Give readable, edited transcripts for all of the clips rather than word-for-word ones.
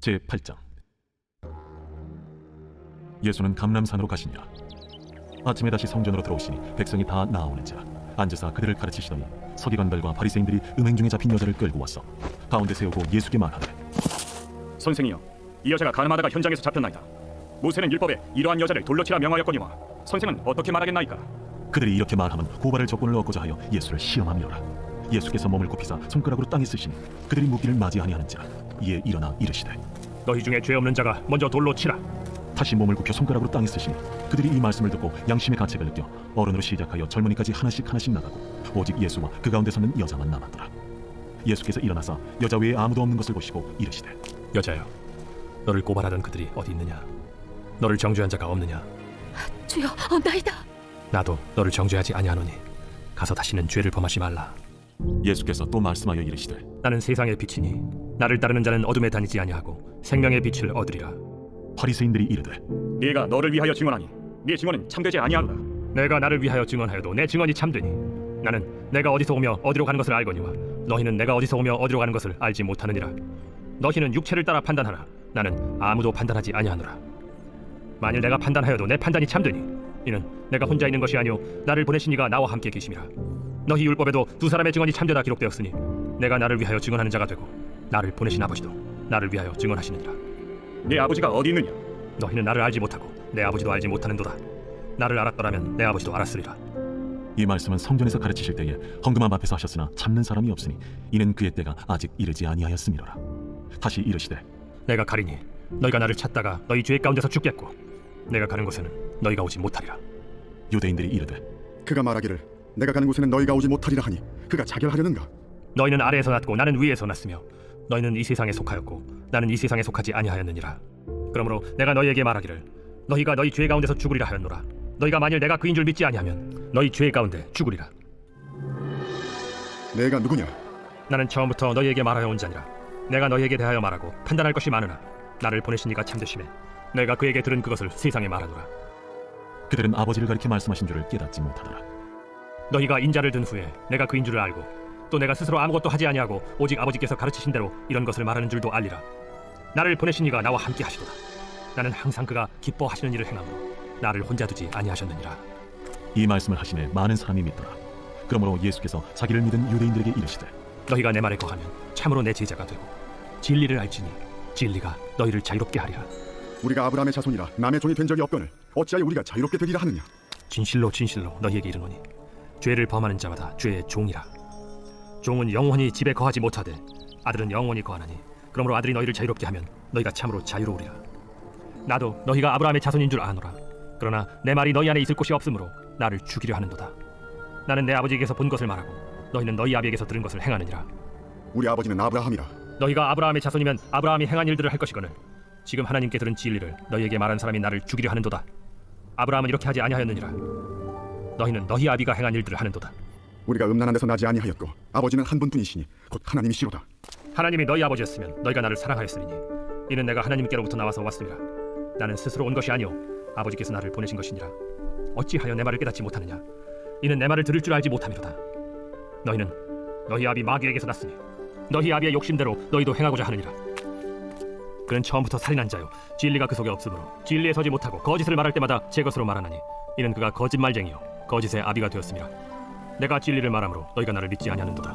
제8장. 예수는 감람산으로 가시니라. 아침에 다시 성전으로 들어오시니 백성이 다 나아오는지라 앉으사 그들을 가르치시더니 서기관들과 바리새인들이 음행 중에 잡힌 여자를 끌고 와서 가운데 세우고 예수께 말하되, 선생이여, 이 여자가 가늠하다가 현장에서 잡혔나이다. 모세는 율법에 이러한 여자를 돌로 치라 명하였거니와 선생은 어떻게 말하겠나이까? 그들이 이렇게 말하면 고발할 조건을 얻고자 하여 예수를 시험함이로라. 예수께서 몸을 굽히사 손가락으로 땅에 쓰시니 그들이 묻기를 맞이하니하는지라. 이에 일어나 이르시되, 너희 중에 죄 없는 자가 먼저 돌로 치라. 다시 몸을 굽혀 손가락으로 땅에 쓰시니 그들이 이 말씀을 듣고 양심의 가책을 느껴 어른으로 시작하여 젊은이까지 하나씩 나가고 오직 예수와 그 가운데 서는 여자만 남았더라. 예수께서 일어나사 여자 외에 아무도 없는 것을 보시고 이르시되, 여자여, 너를 고발하던 그들이 어디 있느냐? 너를 정죄한 자가 없느냐? 주여, 없나이다. 나도 너를 정죄하지 아니하노니 가서 다시는 죄를 범하지 말라. 예수께서 또 말씀하여 이르시되, 나는 세상의 빛이니 나를 따르는 자는 어둠에 다니지 아니하고 생명의 빛을 얻으리라. 바리새인들이 이르되, 네가 너를 위하여 증언하니 네 증언은 참되지 아니하노라. 내가 나를 위하여 증언하여도 내 증언이 참되니 나는 내가 어디서 오며 어디로 가는 것을 알거니와 너희는 내가 어디서 오며 어디로 가는 것을 알지 못하느니라. 너희는 육체를 따라 판단하나 나는 아무도 판단하지 아니하노라. 만일 내가 판단하여도 내 판단이 참되니 이는 내가 혼자 있는 것이 아니오 나를 보내신 이가 나와 함께 계심이라. 너희 율법에도 두 사람의 증언이 참되다 기록되었으니 내가 나를 위하여 증언하는 자가 되고 나를 보내신 아버지도 나를 위하여 증언하시느니라. 네 아버지가 어디 있느냐? 너희는 나를 알지 못하고 내 아버지도 알지 못하는도다. 나를 알았더라면 내 아버지도 알았으리라. 이 말씀은 성전에서 가르치실 때에 헌금함 앞에서 하셨으나 참는 사람이 없으니 이는 그의 때가 아직 이르지 아니하였음이로라. 다시 이르시되, 내가 가리니 너희가 나를 찾다가 너희 죄 가운데서 죽겠고 내가 가는 곳에는 너희가 오지 못하리라. 유대인들이 이르되, 그가 말하기를 내가 가는 곳에는 너희가 오지 못하리라 하니 그가 자결하려는가? 너희는 아래에서 났고 나는 위에서 났으며 너희는 이 세상에 속하였고 나는 이 세상에 속하지 아니하였느니라. 그러므로 내가 너희에게 말하기를 너희가 너희 죄 가운데서 죽으리라 하였노라. 너희가 만일 내가 그인 줄 믿지 아니하면 너희 죄 가운데 죽으리라. 내가 누구냐? 나는 처음부터 너희에게 말하여 온 자니라. 내가 너희에게 대하여 말하고 판단할 것이 많으나 나를 보내신 이가 참되심에 내가 그에게 들은 그것을 세상에 말하노라. 그들은 아버지를 가리켜 말씀하신 줄을 깨닫지 못하더라. 너희가 인자를 든 후에 내가 그인 줄을 알고 또 내가 스스로 아무것도 하지 아니하고 오직 아버지께서 가르치신 대로 이런 것을 말하는 줄도 알리라. 나를 보내신 이가 나와 함께 하시도다. 나는 항상 그가 기뻐하시는 일을 행함으로 나를 혼자 두지 아니하셨느니라. 이 말씀을 하시네 많은 사람이 믿더라. 그러므로 예수께서 자기를 믿은 유대인들에게 이르시되, 너희가 내 말에 거하면 참으로 내 제자가 되고 진리를 알지니 진리가 너희를 자유롭게 하리라. 우리가 아브라함의 자손이라 남의 종이 된 적이 없거늘 어찌하여 우리가 자유롭게 되리라 하느냐? 진실로 진실로 너희에게 이르노니 죄를 범하는 자마다 죄의 종이라. 종은 영원히 집에 거하지 못하되 아들은 영원히 거하나니 그러므로 아들이 너희를 자유롭게 하면 너희가 참으로 자유로우리라. 나도 너희가 아브라함의 자손인 줄 아노라. 그러나 내 말이 너희 안에 있을 곳이 없으므로 나를 죽이려 하는도다. 나는 내 아버지에게서 본 것을 말하고 너희는 너희 아비에게서 들은 것을 행하느니라. 우리 아버지는 아브라함이라. 너희가 아브라함의 자손이면 아브라함이 행한 일들을 할 것이거늘 지금 하나님께 들은 진리를 너희에게 말한 사람이 나를 죽이려 하는도다. 아브라함은 이렇게 하지 아니하였느니라. 너희는 너희 아비가 행한 일들을 하는도다. 우리가 음란한 데서 나지 아니하였고 아버지는 한 분뿐이시니 곧 하나님이시로다. 하나님이 너희 아버지였으면 너희가 나를 사랑하였으리니 이는 내가 하나님께로부터 나와서 왔습니다. 나는 스스로 온 것이 아니오 아버지께서 나를 보내신 것이니라. 어찌하여 내 말을 깨닫지 못하느냐? 이는 내 말을 들을 줄 알지 못함이로다. 너희는 너희 아비 마귀에게서 났으니 너희 아비의 욕심대로 너희도 행하고자 하느니라. 그는 처음부터 살인한 자요 진리가 그 속에 없으므로 진리에 서지 못하고 거짓을 말할 때마다 제 것으로 말하나니 이는 그가 거짓말쟁이요 거짓의 아비가 되었습니다. 내가 진리를 말하므로 너희가 나를 믿지 아니하는도다.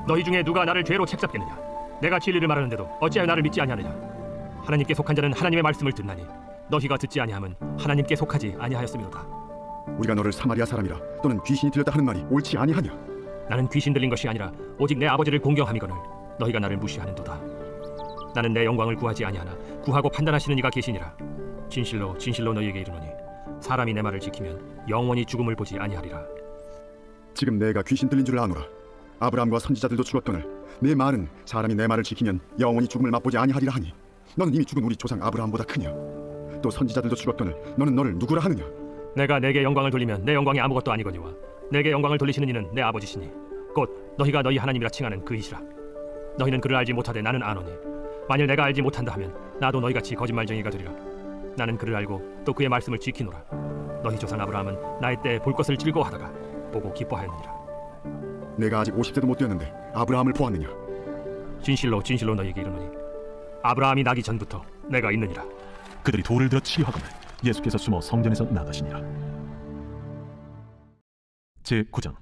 너희 중에 누가 나를 죄로 책잡겠느냐? 내가 진리를 말하는데도 어찌하여 나를 믿지 아니하느냐? 하나님께 속한 자는 하나님의 말씀을 듣나니 너희가 듣지 아니함은 하나님께 속하지 아니하였음이로다. 우리가 너를 사마리아 사람이라 또는 귀신이 들렸다 하는 말이 옳지 아니하냐? 나는 귀신 들린 것이 아니라 오직 내 아버지를 공경함이거늘 너희가 나를 무시하는도다. 나는 내 영광을 구하지 아니하나 구하고 판단하시는 이가 계시니라. 진실로 진실로 너희에게 이르노니 사람이 내 말을 지키면 영원히 죽음을 보지 아니하리라. 지금 내가 귀신 들린 줄 아노라. 아브라함과 선지자들도 죽었거늘 내 말은 사람이 내 말을 지키면 영원히 죽음을 맛보지 아니하리라 하니 너는 이미 죽은 우리 조상 아브라함보다 크냐? 또 선지자들도 죽었거늘 너는 너를 누구라 하느냐? 내가 내게 영광을 돌리면 내 영광이 아무것도 아니거니와 내게 영광을 돌리시는 이는 내 아버지시니 곧 너희가 너희 하나님이라 칭하는 그이시라. 너희는 그를 알지 못하되 나는 아노니 만일 내가 알지 못한다 하면 나도 너희같이 거짓말쟁이가 되리라. 나는 그를 알고 또 그의 말씀을 지키노라. 너희 조상 아브라함은 나의 때에 볼 것을 즐거워하다가 보고 기뻐하였느니라. 내가 아직 50세도 못 되었는데 아브라함을 보았느냐? 진실로 진실로 너희에게 이르노니 아브라함이 나기 전부터 내가 있느니라. 그들이 돌을 들어 치려하거늘 예수께서 숨어 성전에서 나가시니라. 제9장.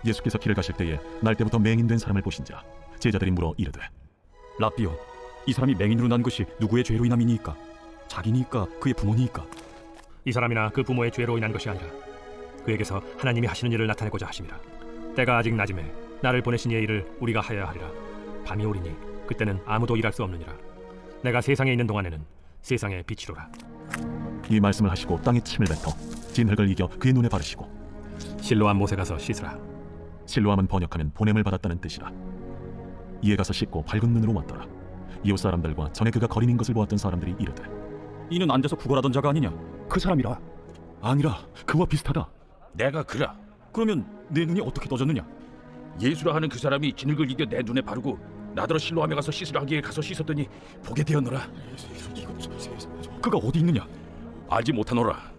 예수께서 길을 가실 때에 날 때부터 맹인된 사람을 보신지라 제자들이 물어 이르되 라삐요, 이 사람이 맹인으로 난 것이 누구의 죄로 인함이니까? 자기니까 그의 부모니까? 이 사람이나 그 부모의 죄로 인한 것이 아니라 그에게서 하나님이 하시는 일을 나타내고자 하심이라. 때가 아직 낮음에 나를 보내신 이의 일을 우리가 하여야 하리라. 밤이 오리니 그때는 아무도 일할 수 없느니라. 내가 세상에 있는 동안에는 세상의 빛이로라. 이 말씀을 하시고 땅에 침을 뱉어 진흙을 이겨 그의 눈에 바르시고 실로암 못에 가서 씻으라. 실로암은 번역하면 보냄을 받았다는 뜻이라. 이에 가서 씻고 밝은 눈으로 왔더라. 이웃 사람들과 전에 그가 거린인 것을 보았던 사람들이 이르되 이는 앉아서 구걸하던 자가 아니냐? 그 사람이라. 아니라 그와 비슷하다. 내가 그라. 그러면 내 눈이 어떻게 떠졌느냐? 예수라 하는 그 사람이 진흙을 이겨 내 눈에 바르고 나더러 실로암에 가서 씻으라 하기에 가서 씻었더니 보게 되었노라. 그가 어디 있느냐? 알지 못하노라.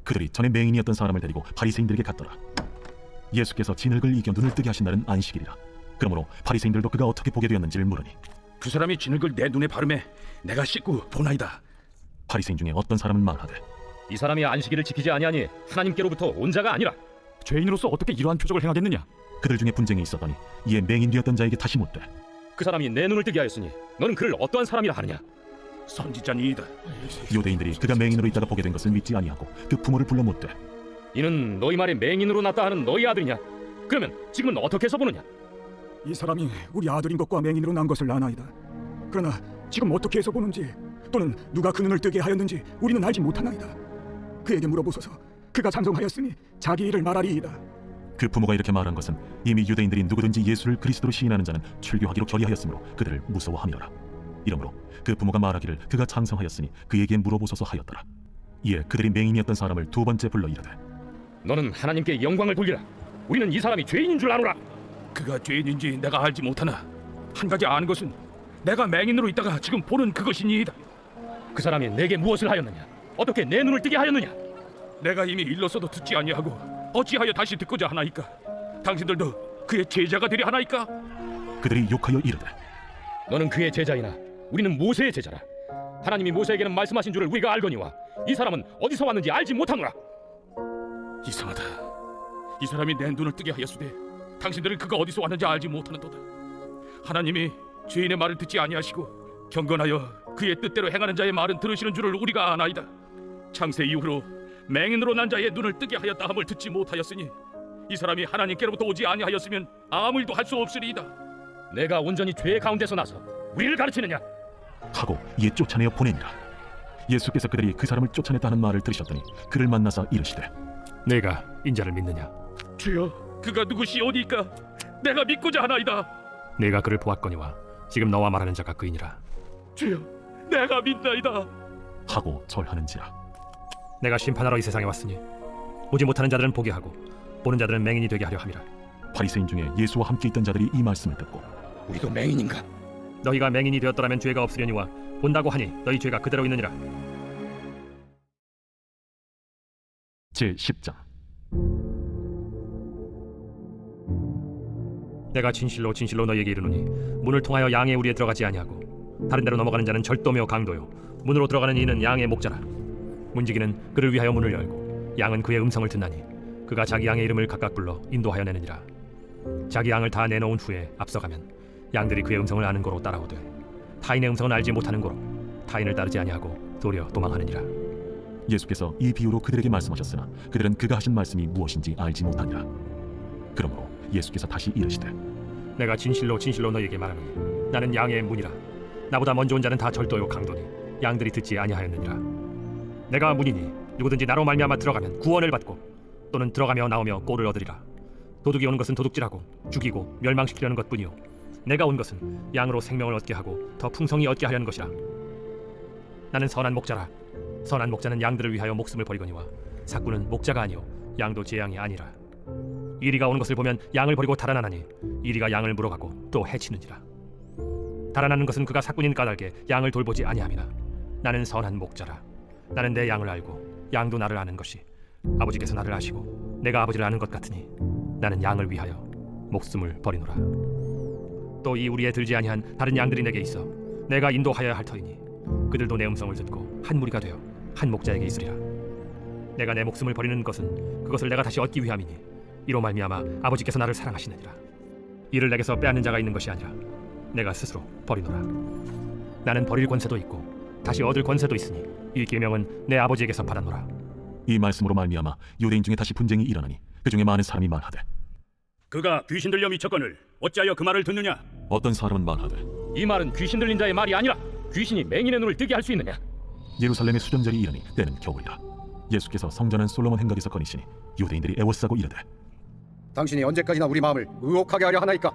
그들이 전에 맹인이었던 사람을 데리고 바리새인들에게 갔더라. 예수께서 진흙을 이겨 눈을 뜨게 하신 날은 안식일이라. 그러므로 바리새인들도 그가 어떻게 보게 되었는지를 물으니 그 사람이 진흙을 내 눈에 바르매 내가 씻고 보나이다. 바리새인 중에 어떤 사람은 말하되 이 사람이 안식일을 지키지 아니하니 하나님께로부터 온 자가 아니라. 죄인으로서 어떻게 이러한 표적을 행하겠느냐? 그들 중에 분쟁이 있었더니 이에 맹인 되었던 자에게 다시 묻되 그 사람이 내 눈을 뜨게 하였으니 너는 그를 어떠한 사람이라 하느냐? 선지자니이다. 유대인들이 그가 맹인으로 있다가 보게 된 것을 믿지 아니하고 그 부모를 불러 묻되 이는 너희 말에 맹인으로 났다 하는 너희 아들이냐? 그러면 지금은 어떻게 해서 보느냐? 이 사람이 우리 아들인 것과 맹인으로 난 것을 아나이다. 그러나 지금 어떻게 해서 보는지 또는 누가 그 눈을 뜨게 하였는지 우리는 알지 못하나이다. 그에게 물어보소서. 그가 찬송하였으니 자기 일을 말하리이다. 그 부모가 이렇게 말한 것은 이미 유대인들이 누구든지 예수를 그리스도로 시인하는 자는 출교하기로 결의하였으므로 그들을 무서워함이라. 이러므로 그 부모가 말하기를 그가 찬송하였으니 그에게 물어보소서 하였더라. 이에 그들이 맹인이었던 사람을 두 번째 불러 이르되 너는 하나님께 영광을 돌리라. 우리는 이 사람이 죄인인 줄 아노라. 그가 죄인인지 내가 알지 못하나 한 가지 아는 것은 내가 맹인으로 있다가 지금 보는 그것이니이다. 그 사람이 내게 무엇을 하였느냐? 어떻게 내 눈을 뜨게 하였느냐? 내가 이미 일렀어도 듣지 아니하고 어찌하여 다시 듣고자 하나이까? 당신들도 그의 제자가 되려 하나이까? 그들이 욕하여 이르되 너는 그의 제자이나 우리는 모세의 제자라. 하나님이 모세에게는 말씀하신 줄을 우리가 알거니와 이 사람은 어디서 왔는지 알지 못하노라. 이상하다. 이 사람이 내 눈을 뜨게 하였으되 당신들은 그가 어디서 왔는지 알지 못하는도다. 하나님이 죄인의 말을 듣지 아니하시고 경건하여 그의 뜻대로 행하는 자의 말은 들으시는 줄을 우리가 아나이다. 창세 이후로 맹인으로 난 자의 눈을 뜨게 하였다 함을 듣지 못하였으니 이 사람이 하나님께로부터 오지 아니하였으면 아무 일도 할 수 없으리이다. 내가 온전히 죄 가운데서 나서 우리를 가르치느냐? 하고 이에 쫓아내어 보내니라. 예수께서 그들이 그 사람을 쫓아냈다 하는 말을 들으셨더니 그를 만나서 이르시되 내가 인자를 믿느냐? 주여, 그가 누구시오니까 내가 믿고자 하나이다. 내가 그를 보았거니와 지금 너와 말하는 자가 그이니라. 주여, 내가 믿나이다. 하고 절하는지라. 내가 심판하러 이 세상에 왔으니 보지 못하는 자들은 보게 하고 보는 자들은 맹인이 되게 하려 함이라. 바리새인 중에 예수와 함께 있던 자들이 이 말씀을 듣고 우리도 맹인인가? 너희가 맹인이 되었더라면 죄가 없으려니와 본다고 하니 너희 죄가 그대로 있느니라. 제10장. 내가 진실로 진실로 너희에게 이르노니 문을 통하여 양의 우리에 들어가지 아니하고 다른 데로 넘어가는 자는 절도며 강도요 문으로 들어가는 이는 양의 목자라. 문지기는 그를 위하여 문을 열고 양은 그의 음성을 듣나니 그가 자기 양의 이름을 각각 불러 인도하여 내느니라. 자기 양을 다 내놓은 후에 앞서가면 양들이 그의 음성을 아는 거로 따라오되 타인의 음성은 알지 못하는 거로 타인을 따르지 아니하고 도리어 도망하느니라. 예수께서 이 비유로 그들에게 말씀하셨으나 그들은 그가 하신 말씀이 무엇인지 알지 못하니라. 그러므로 예수께서 다시 이르시되 내가 진실로 진실로 너희에게 말하노니 나는 양의 문이라. 나보다 먼저 온 자는 다 절도요 강도니 양들이 듣지 아니하였느니라. 내가 문이니 누구든지 나로 말미암아 들어가면 구원을 받고 또는 들어가며 나오며 꼴을 얻으리라. 도둑이 오는 것은 도둑질하고 죽이고 멸망시키려는 것뿐이요 내가 온 것은 양으로 생명을 얻게 하고 더 풍성히 얻게 하려는 것이라. 나는 선한 목자라. 선한 목자는 양들을 위하여 목숨을 버리거니와 삭구는 목자가 아니요 양도 제 양이 아니라. 이리가 오는 것을 보면 양을 버리고 달아나나니 이리가 양을 물어가고 또 해치느니라. 달아나는 것은 그가 삭군인 까닭에 양을 돌보지 아니함이나 나는 선한 목자라. 나는 내 양을 알고 양도 나를 아는 것이 아버지께서 나를 아시고 내가 아버지를 아는 것 같으니 나는 양을 위하여 목숨을 버리노라. 또 이 우리에 들지 아니한 다른 양들이 내게 있어 내가 인도하여야 할 터이니 그들도 내 음성을 듣고 한 무리가 되어 한 목자에게 있으리라. 내가 내 목숨을 버리는 것은 그것을 내가 다시 얻기 위함이니 이로 말미암아 아버지께서 나를 사랑하시느니라. 이를 내게서 빼앗는 자가 있는 것이 아니라 내가 스스로 버리노라. 나는 버릴 권세도 있고 다시 얻을 권세도 있으니 이 계명은 내 아버지에게서 받았노라. 이 말씀으로 말미암아 유대인 중에 다시 분쟁이 일어나니 그 중에 많은 사람이 말하되 그가 귀신 들려 미쳤거늘 어찌하여 그 말을 듣느냐? 어떤 사람은 말하되 이 말은 귀신 들린 자의 말이 아니라 귀신이 맹인의 눈을 뜨게 할 수 있느냐? 예루살렘의 수전절이 이르니 때는 겨울이라. 예수께서 성전한 솔로몬 행각에서 거니시니 유대인들이 애워싸고 이르되 당신이 언제까지나 우리 마음을 의혹하게 하려 하나이까?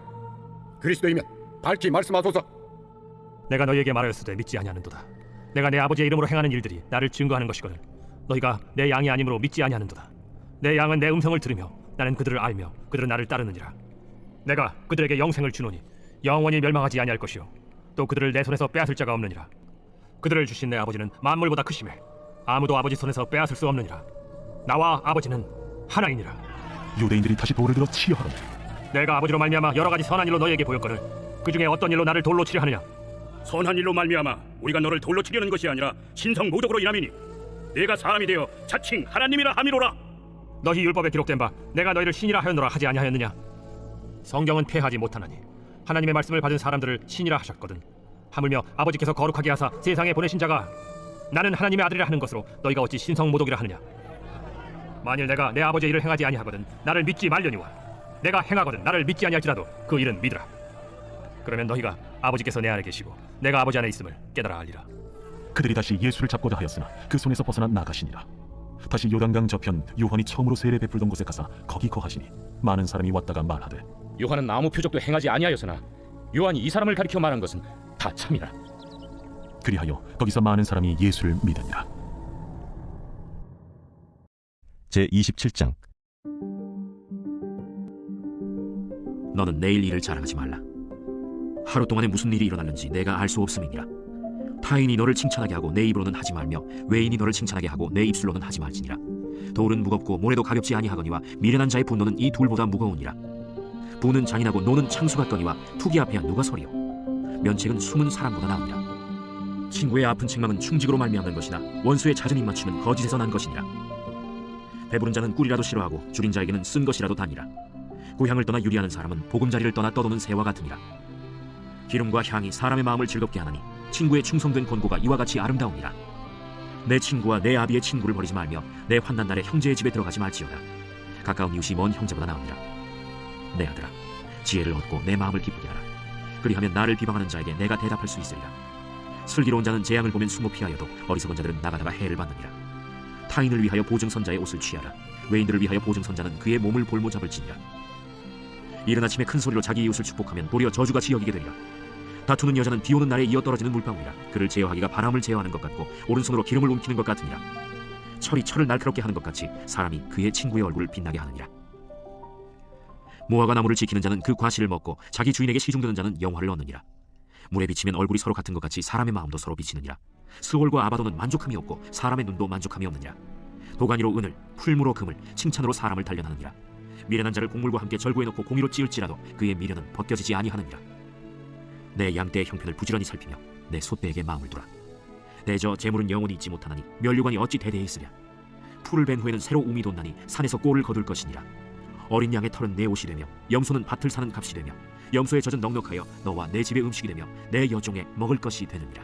그리스도이면 밝히 말씀하소서. 내가 너희에게 말하였으되 믿지 아니하는도다. 내가 내 아버지의 이름으로 행하는 일들이 나를 증거하는 것이거늘 너희가 내 양이 아니므로 믿지 아니하는도다. 내 양은 내 음성을 들으며 나는 그들을 알며 그들은 나를 따르느니라. 내가 그들에게 영생을 주노니 영원히 멸망하지 아니할 것이요 또 그들을 내 손에서 빼앗을 자가 없느니라. 그들을 주신 내 아버지는 만물보다 크심에 아무도 아버지 손에서 빼앗을 수 없느니라. 나와 아버지는 하나이니라. 유대인들이 다시 돌을 들어 치려 하더니 내가 아버지로 말미암아 여러 가지 선한 일로 너희에게 보였거늘 그 중에 어떤 일로 나를 돌로 치려 하느냐? 선한 일로 말미암아 우리가 너를 돌로 치려는 것이 아니라 신성 모독으로 인함이니 내가 사람이 되어 자칭 하나님이라 함이로라. 너희 율법에 기록된 바 내가 너희를 신이라 하였노라 하지 아니하였느냐? 성경은 폐하지 못하나니 하나님의 말씀을 받은 사람들을 신이라 하셨거든. 하물며 아버지께서 거룩하게 하사 세상에 보내신 자가 나는 하나님의 아들이라 하는 것으로 너희가 어찌 신성 모독이라 하느냐? 만일 내가 내 아버지의 일을 행하지 아니하거든 나를 믿지 말려니와 내가 행하거든 나를 믿지 아니할지라도 그 일은 믿으라. 그러면 너희가 아버지께서 내 안에 계시고 내가 아버지 안에 있음을 깨달아 알리라. 그들이 다시 예수를 잡고자 하였으나 그 손에서 벗어나 나가시니라. 다시 요단강 저편 요한이 처음으로 세례 베풀던 곳에 가서 거기 거하시니 많은 사람이 왔다가 말하되 요한은 아무 표적도 행하지 아니하였으나 요한이 이 사람을 가리켜 말한 것은 다 참이라. 그리하여 거기서 많은 사람이 예수를 믿으니라. 제27장. 너는 내일 일을 자랑하지 말라. 하루 동안에 무슨 일이 일어났는지 내가 알 수 없음이니라. 타인이 너를 칭찬하게 하고 내 입으로는 하지 말며 외인이 너를 칭찬하게 하고 내 입술로는 하지 말지니라. 돌은 무겁고 모래도 가볍지 아니하거니와 미련한 자의 분노는 이 둘보다 무거우니라. 부는 잔인하고 노는 창수 같거니와 투기 앞에야 누가 서리요? 면책은 숨은 사람보다 나으니라. 친구의 아픈 책망은 충직으로 말미암는 것이나 원수의 잦은 입맞춤은 거짓에서 난 것이니라. 배부른 자는 꿀이라도 싫어하고 줄인 자에게는 쓴 것이라도 다니라. 고향을 떠나 유리하는 사람은 보금자리를 떠나 떠도는 새와 같으니라. 기름과 향이 사람의 마음을 즐겁게 하나니 친구의 충성된 권고가 이와 같이 아름다우니라. 내 친구와 내 아비의 친구를 버리지 말며 내 환난 날에 형제의 집에 들어가지 말지어다. 가까운 이웃이 먼 형제보다 나으니라. 내 아들아, 지혜를 얻고 내 마음을 기쁘게 하라. 그리하면 나를 비방하는 자에게 내가 대답할 수 있으리라. 슬기로운 자는 재앙을 보면 숨어 피하여도 어리석은 자들은 나가다가 해를 받느니라. 타인을 위하여 보증선자의 옷을 취하라. 외인들을 위하여 보증선자는 그의 몸을 볼모잡을지니라. 이른 아침에 큰 소리로 자기 이웃을 축복하면 도리어 저주같이 여기게 되리라. 다투는 여자는 비 오는 날에 이어 떨어지는 물방울이라. 그를 제어하기가 바람을 제어하는 것 같고 오른손으로 기름을 움키는 것 같으니라. 철이 철을 날카롭게 하는 것 같이 사람이 그의 친구의 얼굴을 빛나게 하느니라. 무화과 나무를 지키는 자는 그 과실을 먹고 자기 주인에게 시중드는 자는 영화를 얻느니라. 물에 비치면 얼굴이 서로 같은 것 같이 사람의 마음도 서로 비치느니라. 스올과 아바도는 만족함이 없고 사람의 눈도 만족함이 없느니라. 도가니로 은을, 풀무로 금을, 칭찬으로 사람을 단련하느니라. 미련한 자를 곡물과 함께 절구해 놓고 공의로 찌을지라도 그의 미련은 벗겨지지 아니하느니라. 내 양떼의 형편을 부지런히 살피며 내 솥대에게 마음을 두라. 대저 재물은 영원히 있지 못하나니 면류관이 어찌 대대에 있으랴. 풀을 벤 후에는 새로 움이 돋나니 산에서 꼴을 거둘 것이니라. 어린 양의 털은 내 옷이 되며 염소는 밭을 사는 값이 되며 염소의 젖은 넉넉하여 너와 내 집의 음식이 되며 내 여종의 먹을 것이 되느니라.